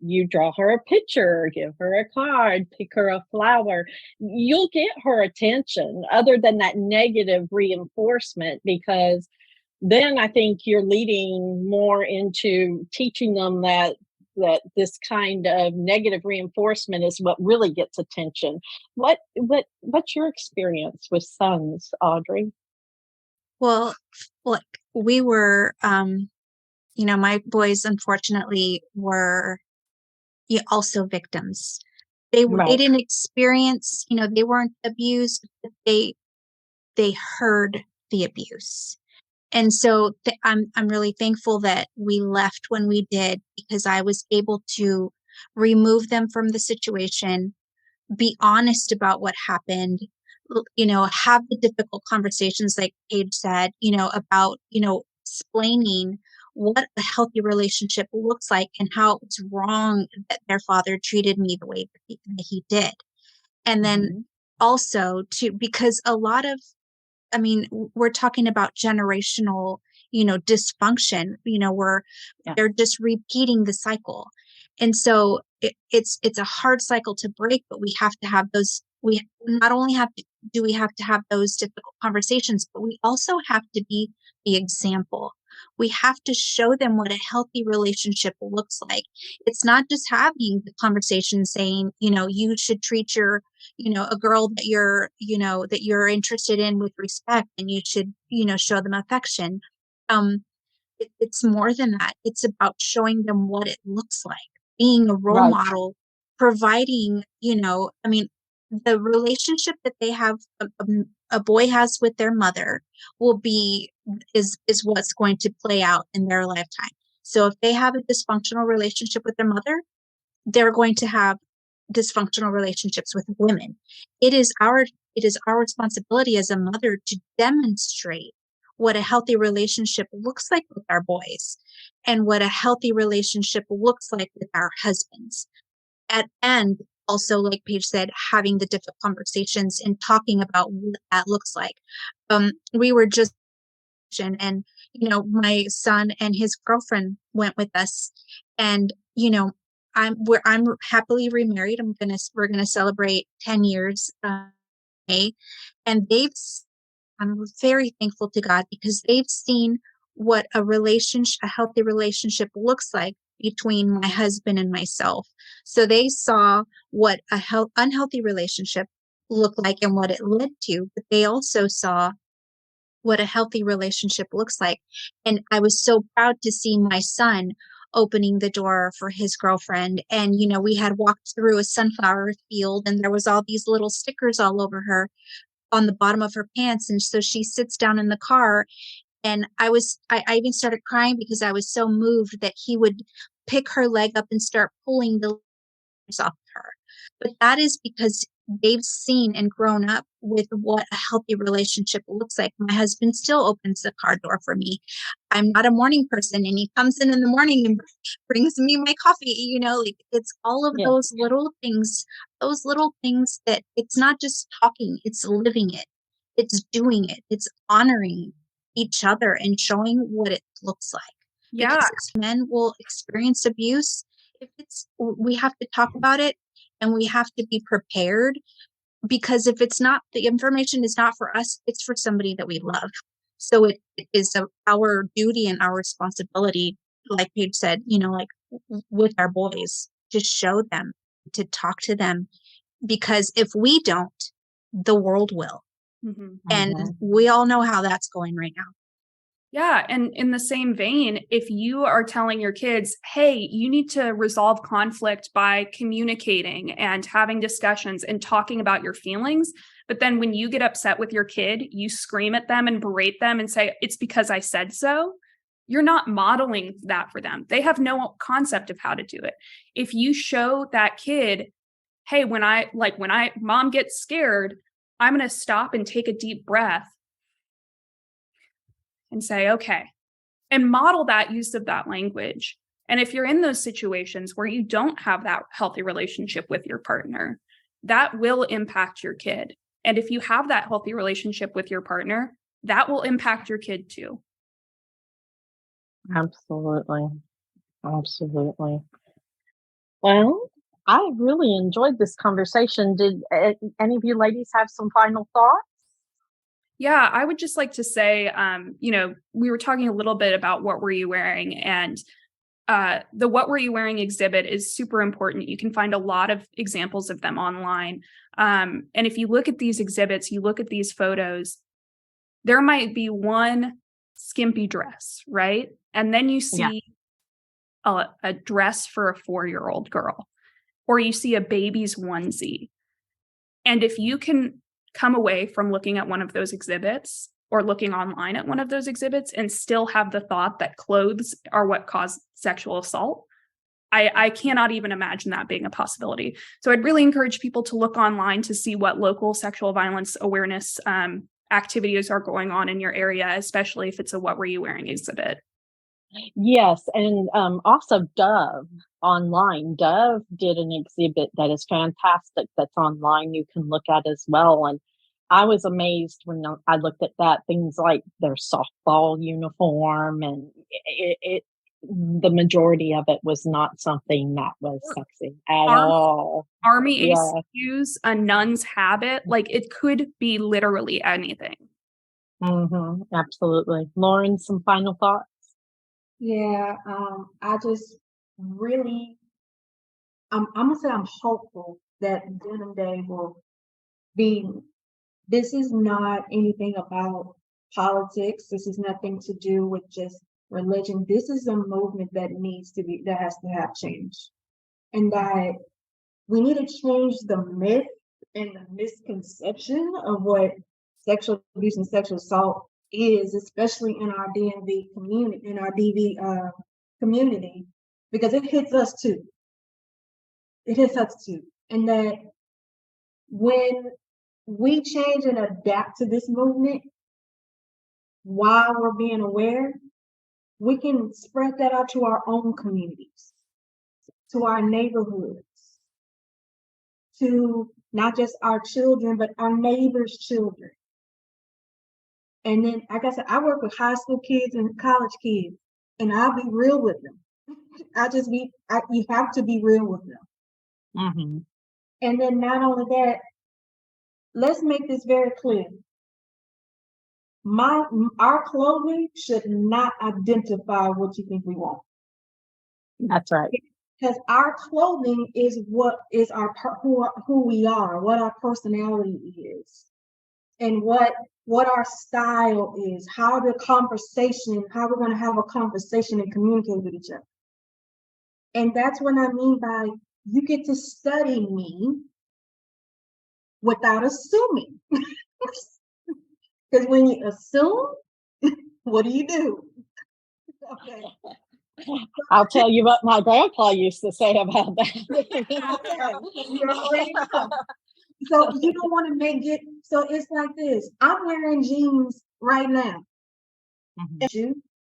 S2: you draw her a picture, give her a card, pick her a flower. You'll get her attention other than that negative reinforcement, because then I think you're leading more into teaching them that this kind of negative reinforcement is what really gets attention. What's your experience with sons, Audrey?
S4: Well, look, we were, my boys unfortunately were also victims. They
S2: Right.
S4: didn't experience, they weren't abused, but they heard the abuse. And so I'm really thankful that we left when we did, because I was able to remove them from the situation, be honest about what happened, have the difficult conversations like Paige said, about, explaining what a healthy relationship looks like and how it's wrong that their father treated me the way that he did. And then
S2: Mhm.
S4: also to, because a lot of, we're talking about generational, dysfunction, where
S2: Yeah.
S4: they're just repeating the cycle. And so it's a hard cycle to break, but we have to have those, we not only do we have to have those difficult conversations, but we also have to be the example. We have to show them what a healthy relationship looks like. It's not just having the conversation saying, you should treat your, a girl that you're interested in with respect, and you should, show them affection. It's more than that. It's about showing them what it looks like, being a role
S2: Right.
S4: model, providing, the relationship that they have, a boy has with their mother will be, is what's going to play out in their lifetime. So if they have a dysfunctional relationship with their mother, they're going to have dysfunctional relationships with women. It is our responsibility as a mother to demonstrate what a healthy relationship looks like with our boys, and what a healthy relationship looks like with our husbands. And also, like Paige said, having the difficult conversations and talking about what that looks like. We were just, and my son and his girlfriend went with us, and I'm happily remarried. We're gonna celebrate 10 years May, and I'm very thankful to God, because they've seen what a healthy relationship looks like between my husband and myself. So they saw what a unhealthy relationship looked like and what it led to, but they also saw what a healthy relationship looks like. And I was so proud to see my son opening the door for his girlfriend. And, we had walked through a sunflower field, and there was all these little stickers all over her on the bottom of her pants. And so she sits down in the car, and I even started crying, because I was so moved that he would pick her leg up and start pulling the off of her. But that is because they've seen and grown up with what a healthy relationship looks like. My husband still opens the car door for me. I'm not a morning person, and he comes in the morning and brings me my coffee. Like, it's all of
S2: Yeah.
S4: those little things that it's not just talking, it's living it, it's doing it, it's honoring each other and showing what it looks like.
S1: Yeah.
S4: Because men will experience abuse. We have to talk about it, and we have to be prepared, because if it's not, the information is not for us, it's for somebody that we love. So it is our duty and our responsibility, like Paige said, like with our boys, to show them, to talk to them, because if we don't, the world will.
S1: Mhm.
S4: And
S2: Mhm.
S4: we all know how that's going right now.
S1: Yeah. And in the same vein, if you are telling your kids, hey, you need to resolve conflict by communicating and having discussions and talking about your feelings, but then when you get upset with your kid, you scream at them and berate them and say, it's because I said so. you're not modeling that for them. They have no concept of how to do it. If you show that kid, hey, when mom gets scared, I'm going to stop and take a deep breath and say, okay, and model that use of that language. And if you're in those situations where you don't have that healthy relationship with your partner, that will impact your kid. And if you have that healthy relationship with your partner, that will impact your kid too.
S2: Absolutely. Absolutely. Well, I really enjoyed this conversation. Did any of you ladies have some final thoughts?
S1: Yeah, I would just like to say, we were talking a little bit about what were you wearing, and the What Were You Wearing exhibit is super important. You can find a lot of examples of them online. And if you look at these exhibits, you look at these photos, there might be one skimpy dress, right? And then you see a dress for a 4-year-old girl, or you see a baby's onesie. And if you can come away from looking at one of those exhibits or looking online at one of those exhibits and still have the thought that clothes are what cause sexual assault, I cannot even imagine that being a possibility. So I'd really encourage people to look online to see what local sexual violence awareness activities are going on in your area, especially if it's a What Were You Wearing exhibit.
S2: Yes, and also Dove online. Dove did an exhibit that is fantastic that's online you can look at as well. And I was amazed when I looked at that, things like their softball uniform, and the majority of it was not something that was sexy at all.
S1: Army ACUs, a nun's habit, like it could be literally anything.
S2: Absolutely. Lauren, some final thoughts?
S3: Yeah, I just really, I'm gonna say I'm hopeful that Denim Day will be. This is not anything about politics. This is nothing to do with just religion. This is a movement that has to have change, and that we need to change the myth and the misconception of what sexual abuse and sexual assault is, especially in our DV community, because it hits us too. It hits us too. And that when we change and adapt to this movement while we're being aware, we can spread that out to our own communities, to our neighborhoods, to not just our children, but our neighbors' children. And then, like I said, I work with high school kids and college kids, and I'll be real with them. You have to be real with them. And then not only that, let's make this very clear. Our clothing should not identify what you think we want.
S2: That's right.
S3: Because our clothing is what is who we are, what our personality is, and what our style is, how we're going to have a conversation and communicate with each other. And that's what I mean by you get to study me without assuming. Because when you assume, what do? Okay.
S2: I'll tell you what my grandpa used to say about that.
S3: So you don't want to make it, so it's like this. I'm wearing jeans right now.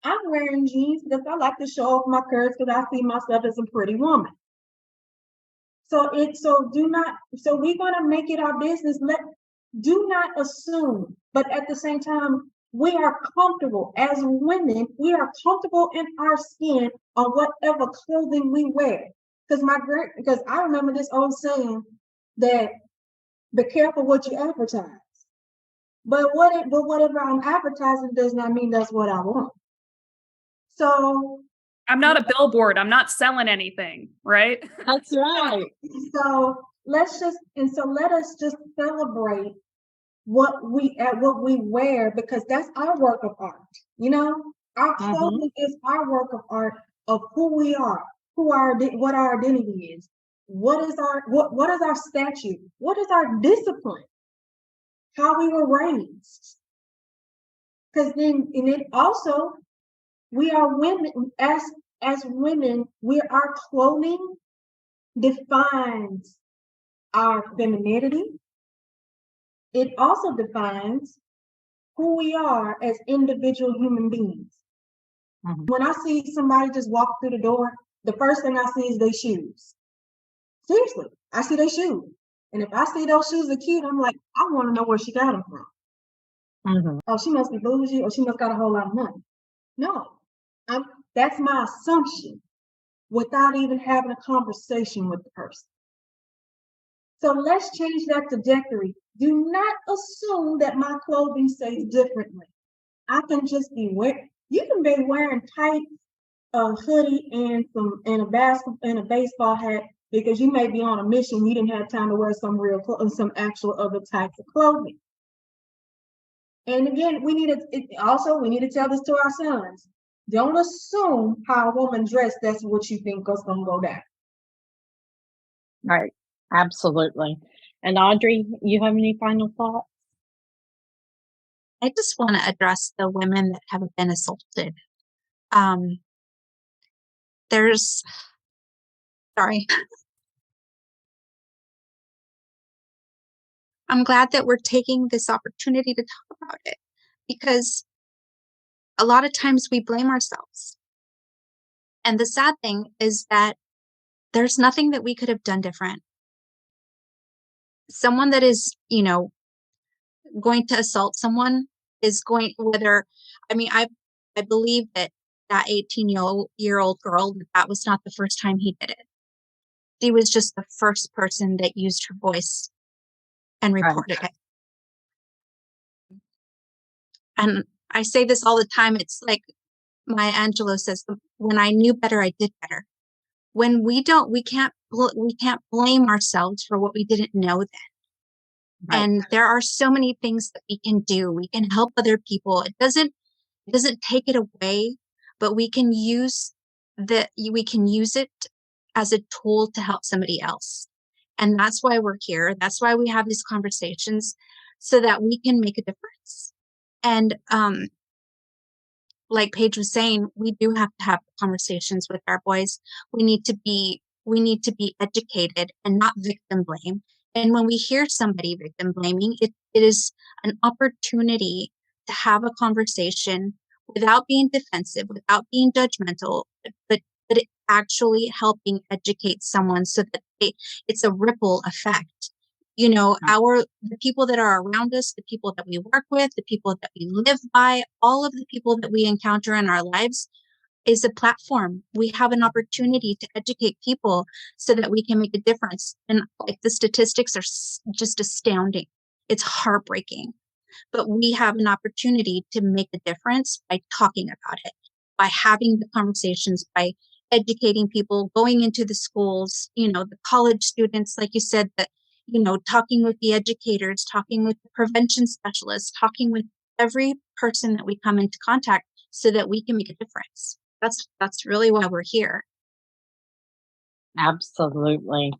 S3: I'm wearing jeans because I like to show off my curves because I see myself as a pretty woman. So we're gonna make it our business. Do not assume, but at the same time, we are comfortable as women. We are comfortable in our skin on whatever clothing we wear. Because I remember this old saying that be careful what you advertise. But whatever I'm advertising does not mean that's what I want. So
S1: I'm not a billboard. I'm not selling anything, right?
S2: That's right.
S3: So let us just celebrate what we wear, because that's our work of art. Our clothing is our work of art of who we are, what our identity is, what is our statue, what is our discipline, how we were raised. Because then also We are women. As women, our clothing defines our femininity. It also defines who we are as individual human beings.
S2: Mhm.
S3: When I see somebody just walk through the door, the first thing I see is their shoes. Seriously, I see their shoes. And if I see those shoes are cute, I'm like, I want to know where she got them from.
S2: Mhm.
S3: Oh, she must be bougie, or she must got a whole lot of money. No, that's my assumption without even having a conversation with the person. So let's change that trajectory. Do not assume that my clothing says differently. I can just be wearing. You can be wearing tights, a hoodie, and a baseball hat because you may be on a mission. You didn't have time to wear some actual other types of clothing. And again, we need to tell this to our sons. Don't assume how a woman dressed, that's what you think is going to go down.
S2: Right. Absolutely. And Audrey, you have any final thoughts?
S4: I just want to address the women that have been assaulted. Sorry. I'm glad that we're taking this opportunity to talk about it, because a lot of times we blame ourselves. And the sad thing is that there's nothing that we could have done different. Someone that is, going to assault someone is going, I believe that 18-year-old girl, that was not the first time he did it. She was just the first person that used her voice and reported it. And I say this all the time. It's like Maya Angelou says, when I knew better, I did better. When we can't blame ourselves for what we didn't know then. Right. And there are so many things that we can do. We can help other people. It doesn't take it away, but we can use it as a tool to help somebody else. And that's why we're here. That's why we have these conversations, so that we can make a difference. And like Paige was saying, we do have to have conversations with our boys. We need to be educated and not victim blame. And when we hear somebody victim blaming, it is an opportunity to have a conversation without being defensive, without being judgmental, but it actually helping educate someone so that it's a ripple effect. The people that are around us, the people that we work with, the people that we live by, all of the people that we encounter in our lives is a platform. We have an opportunity to educate people so that we can make a difference. And like, the statistics are just astounding. It's heartbreaking. But we have an opportunity to make a difference by talking about it, by having the conversations, by educating people, going into the schools, the college students, like you said, that, talking with the educators, talking with the prevention specialists, talking with every person that we come into contact so that we can make a difference. That's really why we're here.
S2: Absolutely.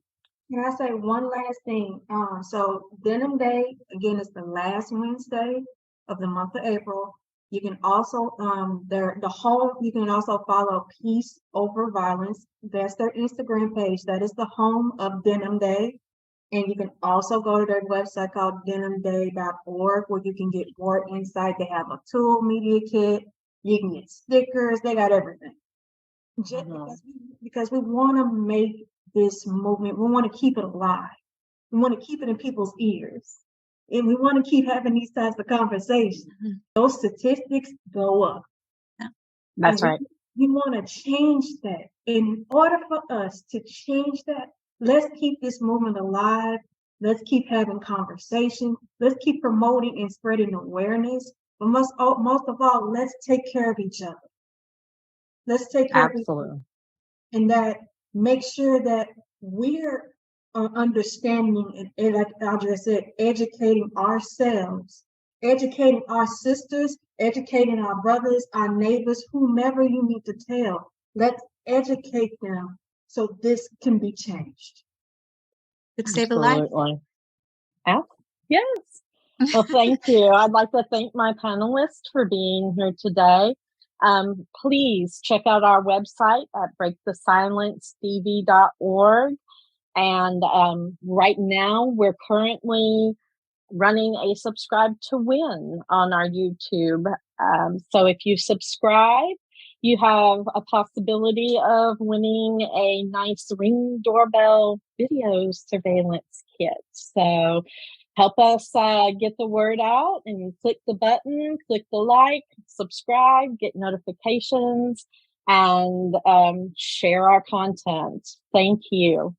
S3: Can I say one last thing? So Denim Day, again, is the last Wednesday of the month of April. You can also you can also follow Peace Over Violence. That's their Instagram page. That is the home of Denim Day. And you can also go to their website called denimday.org, where you can get more insight. They have a tool media kit. You can get stickers. They got everything. Just because we want to make this movement, we want to keep it alive. We want to keep it in people's ears. And we want to keep having these types of conversations. Mm-hmm. Those statistics go up.
S2: Yeah. That's right.
S3: We want to change that. In order for us to change that, let's keep this movement alive. Let's keep having conversations. Let's keep promoting and spreading awareness. But most of all, let's take care of each other. Let's take care of each other. And that make sure that we're understanding and like Audrey said, educating ourselves, educating our sisters, educating our brothers, our neighbors, whomever you need to tell. Let's educate them so this can be changed.
S4: Could save a life.
S2: Yeah. Yes. Well, thank you. I'd like to thank my panelists for being here today. Please check out our website at breakthesilencetv.org. And right now, we're currently running a subscribe to win on our YouTube. So if you subscribe, you have a possibility of winning a nice Ring doorbell video surveillance kit. So help us get the word out and click the button, click the like, subscribe, get notifications, and share our content. Thank you.